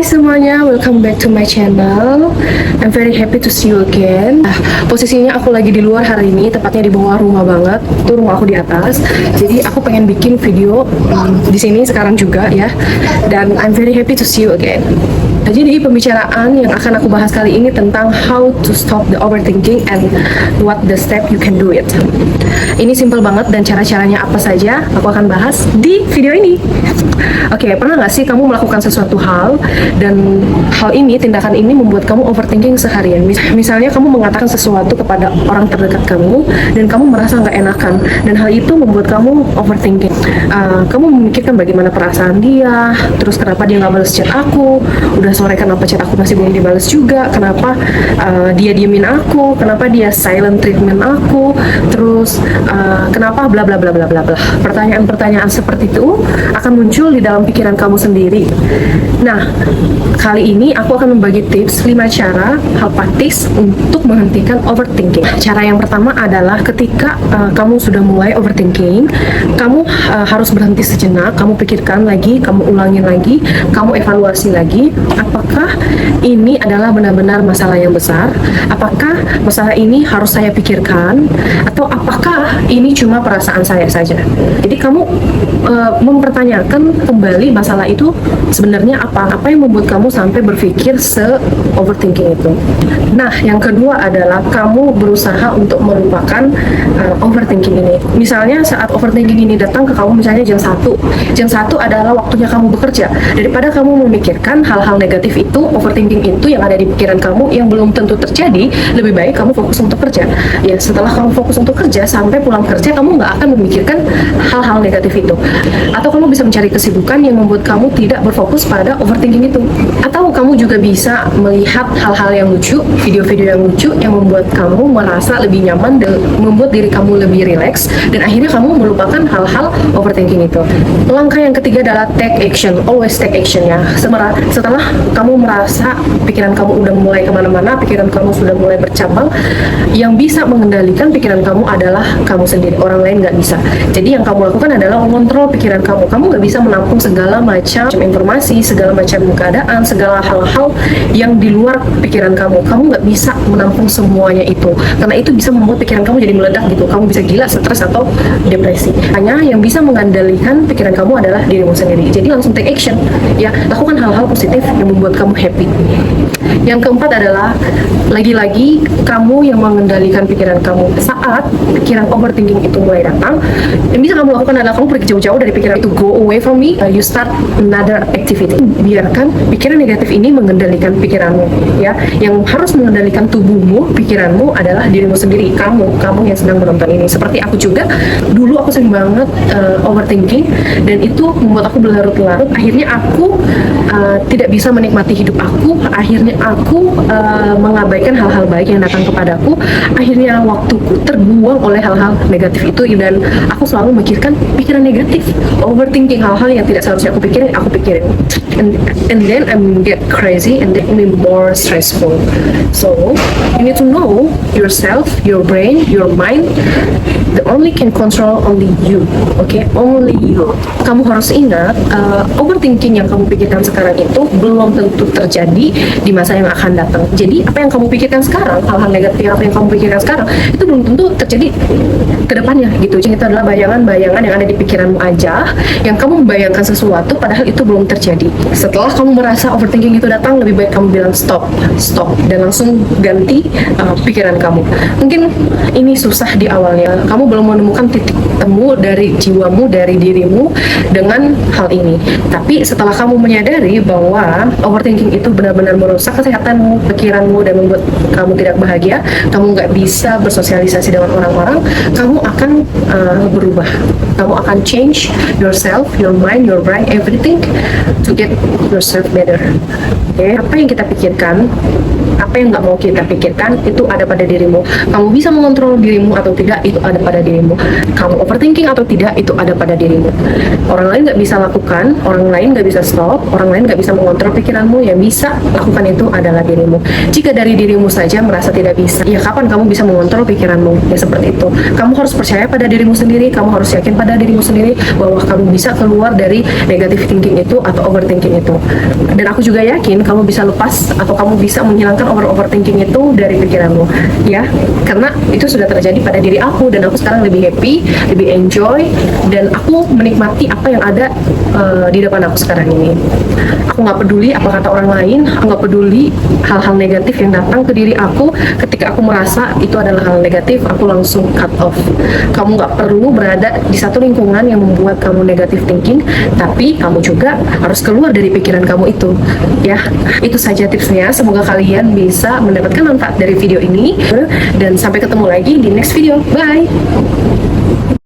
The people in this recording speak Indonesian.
semuanya, welcome back to my channel. I'm very happy to see you again. Posisinya aku lagi di luar hari ini, tepatnya di bawah rumah banget. Itu rumah aku di atas. Jadi aku pengen bikin video di sini sekarang juga ya. Dan I'm very happy to see you again. Nah, jadi pembicaraan yang akan aku bahas kali ini tentang how to stop the overthinking and what the step you can do it. Ini simple banget dan cara-caranya apa saja aku akan bahas di video ini. Oke, pernah nggak sih kamu melakukan sesuatu hal dan hal ini, tindakan ini membuat kamu overthinking seharian? Misalnya kamu mengatakan sesuatu kepada orang terdekat kamu dan kamu merasa nggak enakan dan hal itu membuat kamu overthinking. Kamu memikirkan bagaimana perasaan dia, terus kenapa dia nggak balas chat aku, udah sore kenapa chat aku masih belum dibalas juga, kenapa dia diemin aku, kenapa dia silent treatment aku, terus kenapa bla bla bla bla bla bla. Pertanyaan-pertanyaan seperti itu akan muncul di dalam pikiran kamu sendiri. Nah, kali ini aku akan membagi tips 5 cara hal praktis untuk menghentikan overthinking. Cara yang pertama adalah ketika kamu sudah mulai overthinking, kamu harus berhenti sejenak, kamu pikirkan lagi, kamu ulangin lagi, kamu evaluasi lagi, apakah ini adalah benar-benar masalah yang besar? Apakah masalah ini harus saya pikirkan? Atau apakah ini cuma perasaan saya saja? Jadi kamu mempertanyakan kembali masalah itu sebenarnya apa yang membuat kamu sampai berpikir se-overthinking itu. Nah, yang kedua adalah kamu berusaha untuk melupakan overthinking ini. Misalnya saat overthinking ini datang ke kamu misalnya jam 1 adalah waktunya kamu bekerja. Daripada kamu memikirkan hal-hal negatif itu, overthinking itu yang ada di pikiran kamu yang belum tentu terjadi, lebih baik kamu fokus untuk kerja. Ya, setelah kamu fokus untuk kerja, sampai pulang kerja kamu nggak akan memikirkan hal-hal negatif itu. Atau kamu bisa mencari kesibukan yang membuat kamu tidak berfokus pada overthinking itu. Atau kamu juga bisa melihat hal-hal yang lucu, video-video yang lucu yang membuat kamu merasa lebih nyaman dan membuat diri kamu lebih rileks, dan akhirnya kamu melupakan hal-hal overthinking itu. Langkah yang ketiga adalah take action. Always take action ya. Setelah kamu merasa pikiran kamu udah mulai kemana-mana, pikiran kamu sudah mulai bercabang, yang bisa mengendalikan pikiran kamu adalah kamu sendiri. Orang lain nggak bisa. Jadi yang kamu lakukan adalah mengontrol pikiran kamu. Kamu nggak bisa menampung segala macam informasi, segala macam keadaan, segala hal-hal yang di luar pikiran kamu. Kamu nggak bisa menampung semuanya itu, karena itu bisa membuat pikiran kamu jadi meledak gitu. Kamu bisa gila, stres, atau depresi. Hanya yang bisa mengendalikan pikiran kamu adalah dirimu sendiri. Jadi langsung take action ya, lakukan hal-hal positif yang membuat kamu happy. Yang keempat adalah lagi-lagi kamu yang mengendalikan pikiran kamu. Saat pikiran overthinking itu mulai datang, yang bisa kamu lakukan adalah kamu pergi jauh-jauh dari pikiran itu. Go away from me, you start another activity. Biarkan pikiran negatif ini mengendalikan pikiranmu ya. Yang harus mengendalikan tubuhmu, pikiranmu adalah dirimu sendiri. Kamu yang sedang menonton ini. Seperti aku juga, dulu aku sering banget overthinking, dan itu membuat aku berlarut-larut. Akhirnya aku tidak bisa menikmati hidup aku. Akhirnya aku mengabaikan hal-hal baik yang datang kepadaku. Akhirnya waktuku terbuang oleh hal-hal negatif itu, dan aku selalu memikirkan pikiran negatif, overthinking hal-hal yang tidak seharusnya aku pikirin. And then I'm get crazy and then me more stressful. So you need to know yourself, your brain, your mind. The only can control only you, okay? Only you. Kamu harus ingat, overthinking yang kamu pikirkan sekarang itu belum tentu terjadi di masa yang akan datang. Jadi apa yang kamu pikirkan sekarang, hal-hal negatif apa yang kamu pikirkan sekarang, itu belum tentu terjadi ke depannya gitu. Jadi itu adalah bayangan-bayangan yang ada di pikiranmu aja, yang kamu membayangkan sesuatu padahal itu belum terjadi. Setelah kamu merasa overthinking itu datang, lebih baik kamu bilang stop, dan langsung ganti pikiran kamu. Mungkin ini susah di awalnya, kamu belum menemukan titik temu dari jiwamu, dari dirimu dengan hal ini. Tapi setelah kamu menyadari bahwa overthinking itu benar-benar merusak kesehatanmu, pikiranmu, dan membuat kamu tidak bahagia, kamu nggak bisa bersosialisasi dengan orang-orang, kamu akan berubah. Kamu akan change yourself, your mind, your brain, everything to get yourself better. Okay? Apa yang kita pikirkan Apa yang nggak mau kita pikirkan itu ada pada dirimu. Kamu bisa mengontrol dirimu atau tidak itu ada pada dirimu. Kamu overthinking atau tidak itu ada pada dirimu. Orang lain nggak bisa lakukan, orang lain nggak bisa stop, orang lain nggak bisa mengontrol pikiranmu. Yang bisa lakukan itu adalah dirimu. Jika dari dirimu saja merasa tidak bisa, ya kapan kamu bisa mengontrol pikiranmu? Ya seperti itu. Kamu harus percaya pada dirimu sendiri, kamu harus yakin pada dirimu sendiri bahwa kamu bisa keluar dari negative thinking itu atau overthinking itu. Dan aku juga yakin kamu bisa lepas atau kamu bisa menghilangkan overthinking itu dari pikiranmu, ya, karena itu sudah terjadi pada diri aku dan aku sekarang lebih happy, lebih enjoy, dan aku menikmati apa yang ada di depan aku sekarang ini. Aku nggak peduli apa kata orang lain, aku nggak peduli hal-hal negatif yang datang ke diri aku. Ketika aku merasa itu adalah hal negatif, aku langsung cut off. Kamu nggak perlu berada di satu lingkungan yang membuat kamu negative thinking, tapi kamu juga harus keluar dari pikiran kamu itu, ya. Itu saja tipsnya, semoga kalian bisa mendapatkan manfaat dari video ini, dan sampai ketemu lagi di next video. Bye.